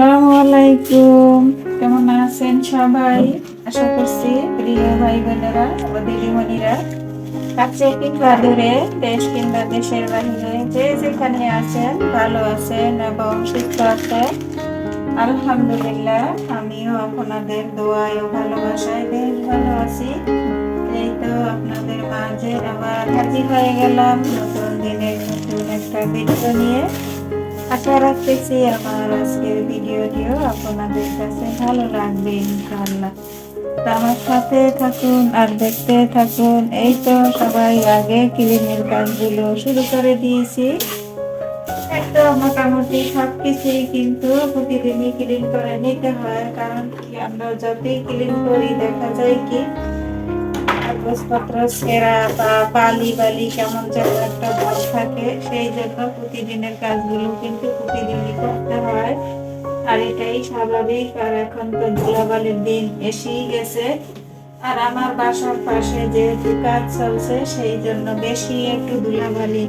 আসসালামু আলাইকুম। কেমন আছেন সবাই? আশা করছি প্রিয় ভাই বোনেরা ও দিদিমণিরা কাছে কিংবা দূরে, দেশ কিংবা দেশের বাহিরে যে যেখানে আছেন ভালো আছেন এবং সুস্থ আছেন। আলহামদুলিল্লাহ, আমিও আপনাদের দোয়ায় ও ভালোবাসায় বেশ ভালো আছি। এই তো আপনাদের মাঝে আবার হাজির হয়ে গেলাম নতুন দিনের নতুন একটা ভিডিও নিয়ে। আশা রাখতেছি আমার আজকের ভিডিওটিও আপনাদের কাছে ভালো লাগবে ইনশাআল্লাহ। তো আমার সাথে থাকুন আর দেখতে থাকুন। এই তো সবাই আগে ক্লিনের কাজগুলো শুরু করে দিয়েছি। একটা মোটামুটি সবকিছুই কিন্তু প্রতিদিনই ক্লিন করে নিতে হয়, কারণ কি আমরা যতই ক্লিন করি দেখা যায় কি কাগজপত্র ছেঁড়া বা বালি বালি কেমন যেন একটা ভাব থাকে। সেই জন্য প্রতিদিনের কাজগুলো কিন্তু প্রতিদিনই করতে হয়, আর এটাই স্বাভাবিক। আর এখন তো ধুলাবালির দিন এসেই গেছে, আর আমার বাসার পাশে যেহেতু কাজ চলছে সেই জন্য বেশি একটু ধুলাবালি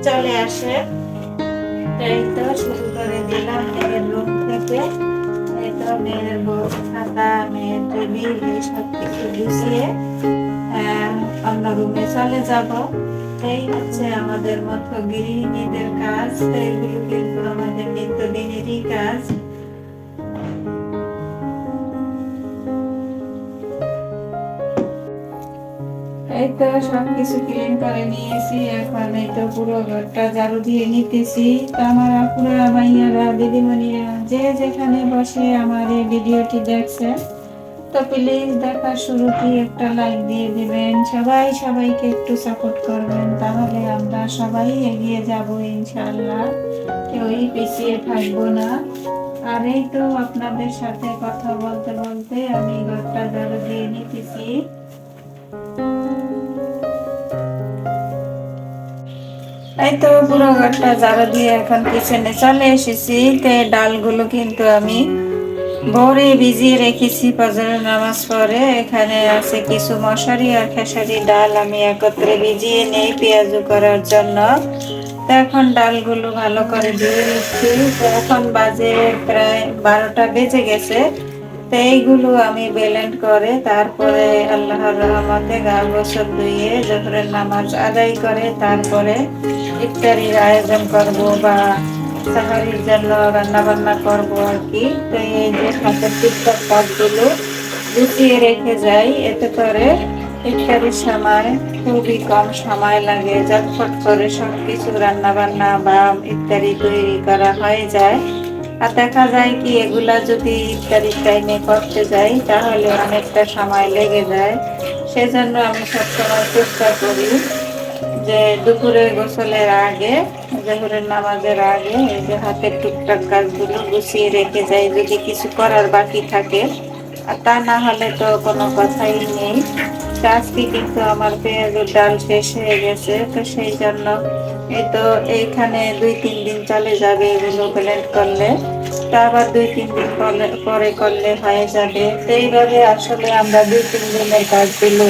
চলে আসে। তাই তো শুরু করে দিলাম মেয়ের রুম থেকে। এই তো মেয়ের বই খাতা, মেয়ের টেবিল এইসব কিছু গুছিয়ে অন্য রুমে চলে যাব। এই হচ্ছে আমাদের মতো গৃহিণীদের কাজ। এগুলো কিন্তু আমাদের নিত্যদিনেরই কাজ। এই তো সবকিছু ক্লিন করে নিয়েছি, এখন এই তো পুরো ঘরটা ঝাড়ু দিয়ে নিতেছি। তো আমার আপুরা, ভাইয়ারা, দিদিমণিরা যে যেখানে বসে আমার এই ভিডিওটি দেখছেন, তো প্লিজ দেখার শুরুতে একটা লাইক দিয়ে দিবেন। সবাই সবাইকে একটু সাপোর্ট করবেন, তাহলে আমরা সবাই এগিয়ে যাব ইনশাআল্লাহ। কেউই পিছিয়ে থাকবো না। আর এই তো আপনাদের সাথে কথা বলতে বলতে আমি ঘরটা ঝাড়ু দিয়ে নিতেছি। এই তো পুরো ঘরটা ঝাড়ু দিয়ে এখন কিচেনে চলে এসেছি। তো ডালগুলো কিন্তু আমি ভোরে ভিজিয়ে রেখেছি ফজরের নামাজ পরে। এখানে আছে কিছু মশারি আর খেসারি ডাল, আমি একত্রে ভিজিয়ে নেই পেঁয়াজু করার জন্য। তো এখন ডালগুলো ভালো করে ধুয়ে নিচ্ছি। তো এখন বাজে প্রায় 12টা বেজে গেছে। তো এইগুলো আমি ব্লেন্ড করে তারপরে আল্লাহর রহমতে গা গোসল ধুয়ে জোহরের নামাজ আদায় করে তারপরে ইফতারির আয়োজন করব বা সাহারির জন্য রান্না বান্না করবো আর কি। তো এই যে হাতের টুকটাক কাজগুলো গুছিয়ে রেখে যাই, এতে করে ইফতারির সময় খুবই কম সময় লাগে, ঝটফট করে সবকিছু রান্না বান্না বা ইফতারি তৈরি করা হয়ে যায়। আর দেখা যায় কি এগুলা যদি ইফতারির টাইমে করতে যাই তাহলে অনেকটা সময় লেগে যায়। সেজন্য আমি সবসময় চেষ্টা করি যে দুপুরে গোসলের আগে, জোহরের নামাজের আগে এই যে হাতের টুকটাক কাজগুলো গুছিয়ে রেখে যাই যদি কিছু করার বাকি থাকে। আর তা না হলে তো কোনো কথাই নেই। তো আজকে কিন্তু আমার পেঁয়াজের ডাল শেষ হয়ে গেছে, তো সেই জন্য এই তো এইখানে 2-3 দিন চলে যাবে এগুলো ব্লেন্ড করলে। তো আবার 2-3 দিন পরে করলে হয়ে যাবে। তো এইভাবে আসলে আমরা 2-3 দিনের কাজগুলো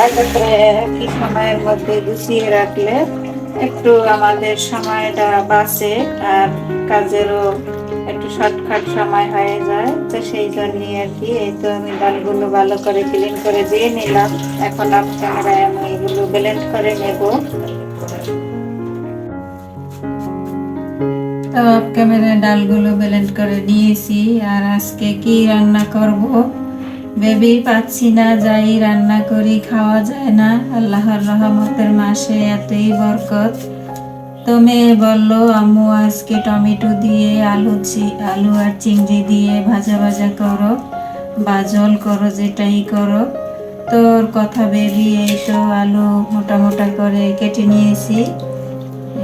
একত্রে একই সময়ের মধ্যে গুছিয়ে রাখলে একটু আমাদের সময়টা বাঁচে, আর কাজেরও একটু শর্টকাট সময় হয়ে যায়। তো সেই জন্যই আর কি। এই তো আমি ডালগুলো ভালো করে ক্লিন করে দিয়ে নিলাম। এখন আপ ক্যামেরায় আমি এগুলো ব্লেন্ড করে নেব। তো আপ ক্যামেরায় ডালগুলো ব্লেন্ড করে নিয়েছি। আর আজকে কি রান্না করব ভেবেই পাচ্ছি না। যাই রান্না করি খাওয়া যায় না। আল্লাহর রহমতের মাসে এতই বরকত। তো মেয়ে বললো আম্মু আজকে টমেটো দিয়ে আলু আর চিংড়ি দিয়ে ভাজা ভাজা করো বা ঝোল করো, যেটাই করো। তোর কথা ভেবে এই তো আলু মোটা মোটা করে কেটে নিয়েছি।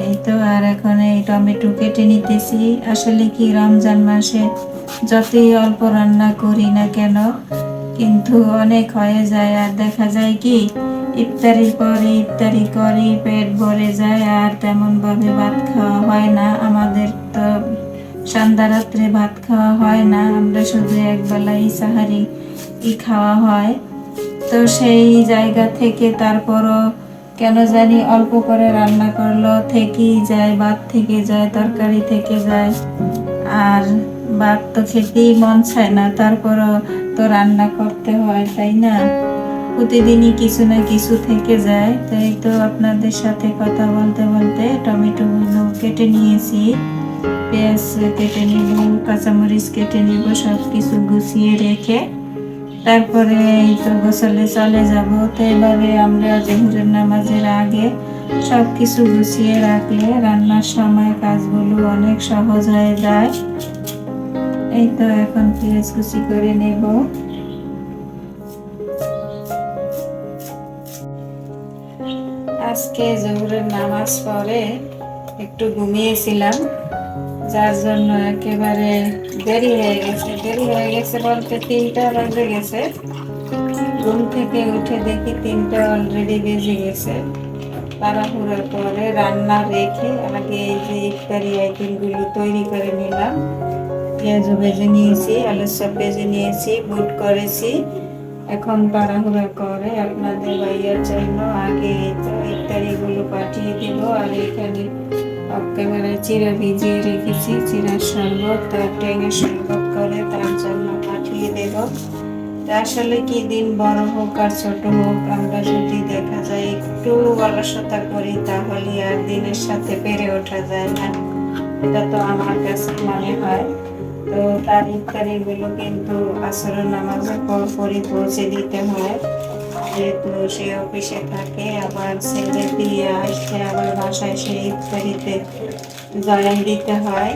এই তো আর এখন এই টমেটো কেটে নিতেছি। আসলে কি রমজান মাসে যতই অল্প রান্না করি না কেন কিন্তু অনেক হয়ে যায়, আর দেখা যায় কি ইফতারির পরে ইফতারি করি পেট ভরে যায়, আর তেমন ভাবে ভাত খাওয়া হয় না। আমাদের তো সন্ধ্যা রাত্রে ভাত খাওয়া হয় না, আমরা শুধু একবেলাই সাহারি খাওয়া হয়। তো সেই জায়গা থেকে তারপরও কেন জানি অল্প করে রান্না করলো থেকেই যায়, ভাত থেকে যায়, তরকারি থেকে যায়। আর ভাত তো খেতেই মন চায় না, তারপরও তো রান্না করতে হয়, তাই না? প্রতিদিনই কিছু না কিছু থেকে যায়। তাই তো আপনাদের সাথে কথা বলতে বলতে টমেটো গুলো কেটে নিয়েছি, পেঁয়াজ কেটে নিব, কাঁচামরিচ কেটে নিব, সব কিছু গুছিয়ে রেখে তারপরে এই তো গোসলে চলে যাব। তো এভাবে আমরা জোহরের নামাজের আগে সব কিছু গুছিয়ে রাখলে রান্নার সময় কাজগুলো অনেক সহজ হয়ে যায়। এই তো এখন পেঁয়াজ কুচি করে নেব। আজকে জোহরের নামাজ পড়ে একটু ঘুমিয়েছিলাম, যার জন্য একেবারে দেরি হয়ে গেছে বলতে 3টা বেজে গেছে। ঘুম থেকে উঠে দেখি 3টা অলরেডি বেজে গেছে। তাড়াহুড়োর পরে রান্না রেখে আগে এই যে ইফতারি আইটেমগুলো তৈরি করে নিলাম। পেঁয়াজও ভেজে নিয়েছি, আলুর চপ ভেজে নিয়েছি, বুট করেছি। এখন তাড়াহুড়া করে আপনাদের ভাইয়ার জন্য আগে তো ইফতারিগুলো পাঠিয়ে দিব। আর এখানে একেবারে চিড়া ভিজিয়ে রেখেছি, চিড়ার শরবত আর টেঙার শরবত করে তার জন্য পাঠিয়ে দেব। আসলে কি দিন বড় হোক আর ছোট হোক, আমরা যদি দেখা যায় একটু অলসতা করি তাহলে আর দিনের সাথে পেরে ওঠা যায় না, এটা তো আমার কাছে মনে হয়। তো তার ইফতারিগুলো কিন্তু আসরের নামাজের পরপরই পৌঁছে দিতে হয়, যেহেতু সে অফিসে থাকে, আবার ছেলে দিয়ে আসতে আবার বাসায় সেই ইফতারিতে জয়েন দিতে হয়।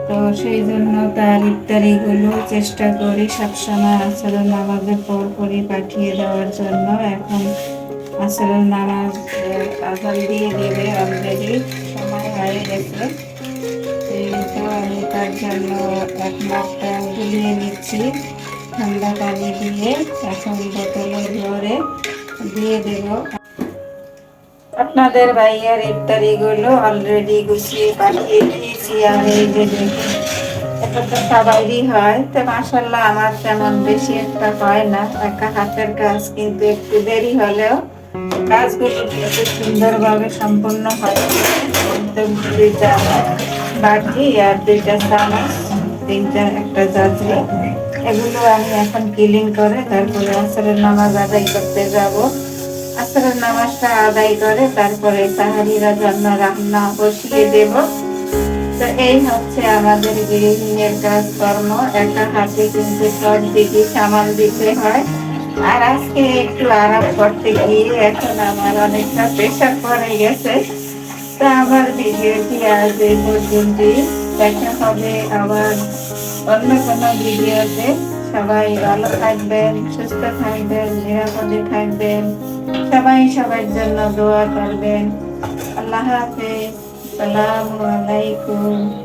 তো সেই জন্য তার ইফতারিগুলো চেষ্টা করি সবসময় আসরের নামাজের পরপরই পাঠিয়ে দেওয়ার জন্য। এখন আসরের নামাজ আজান দিয়ে দেবে, অলরেডি সময় হয়ে গেছে। তো আমি তার জন্য এক মগটা গুলিয়ে নিচ্ছি ঠান্ডা পানি দিয়ে, এখন বোতলে ভরে দিয়ে দেব। আপনাদের ভাইয়ার ইফতারিগুলো অলরেডি গুছিয়ে পাঠিয়ে দিয়েছি। আর এই যে দেখুন, এটা তো সবারই হয়, তো মাশাআল্লাহ আমার তেমন বেশি একটা হয় না, একা হাতের কাজ, কিন্তু একটু দেরি হলেও কাজগুলো খুব সুন্দরভাবে সম্পূর্ণ হয়। তো 2টা বাটি আর 2টা চামচ, একটা জাজরি, এগুলো আমি এখন ক্লিন করে তারপরে আসরের নামাজ আদায় করতে যাব। আসরের নামাজটা আদায় করে তারপরে তাহারিরা জন্য রান্না বসিয়ে দেব। তো এই হচ্ছে আমাদের গৃহিণীর কাজকর্ম, একা হাতে কিন্তু সব দিকে সামাল দিতে হয়। আর আজকে একটু আরাম করতে গিয়ে এখন আমার অনেকটা প্রেশার পড়ে গেছে। তো আমার ভিডিওটি আজ এই পর্যন্তই, দেখা হবে আবার অন্য কোনো ভিডিওতে। সবাই ভালো থাকবেন, সুস্থ থাকবেন, নিরাপদে থাকবেন, সবাই সবার জন্য দোয়া করবেন। আল্লাহ হাফেজ, আসসালামু আলাইকুম।